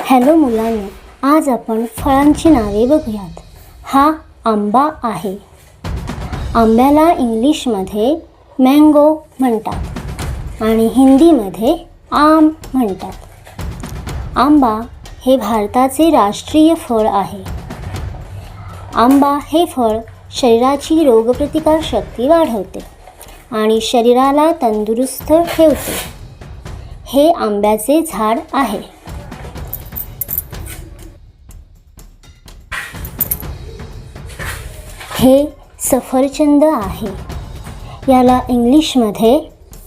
Hello मुलांनो, आज आपण फळांची नावे बघूयात. हा आंबा आहे. आंब्याला इंग्लिशमध्ये मँगो म्हणतात आणि हिंदीमध्ये आम म्हणतात. आंबा हे भारताचे राष्ट्रीय फळ आहे. आंबा हे फळ शरीराची रोगप्रतिकारशक्ती वाढवते आणि शरीराला तंदुरुस्त ठेवते. हे आंब्याचे झाड आहे. हे सफरचंद आहे. याला इंग्लिशमध्ये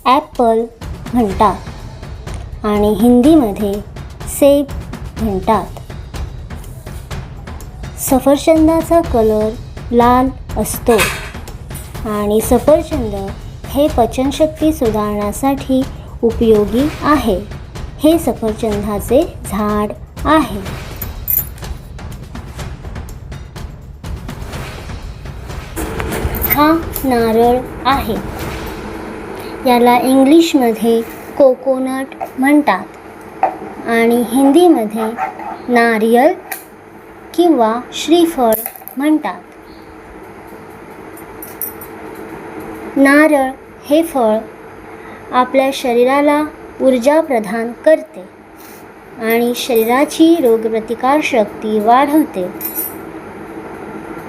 ॲपल म्हणतात आणि हिंदीमध्ये सेब म्हणतात. सफरचंदाचा कलर लाल असतो आणि सफरचंद हे पचनशक्ती सुधारण्यासाठी उपयोगी आहे. हे सफरचंदाचे झाड आहे. हा नारळ आहे. याला इंग्लिशमध्ये कोकोनट म्हणतात आणि हिंदीमध्ये नारियल किंवा श्रीफळ म्हणतात. नारळ हे फळ आपल्या शरीराला ऊर्जा प्रदान करते आणि शरीराची रोगप्रतिकारशक्ती वाढवते.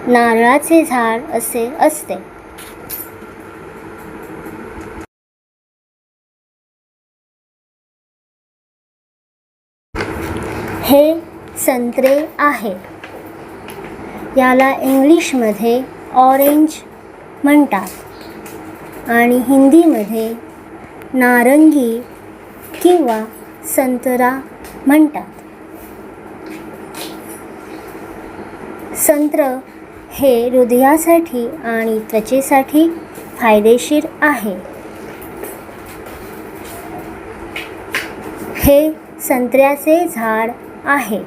नारळाचे झाड असे असते. हे संत्रे आहे. याला इंग्लिशमध्ये ऑरेंज म्हणतात आणि हिंदीमध्ये नारंगी किंवा संतरा म्हणतात. संत्र हे हृदयासाठी आणि त्वचेसाठी फायदेशीर आहे. हे संत्र्याचे झाड आहे.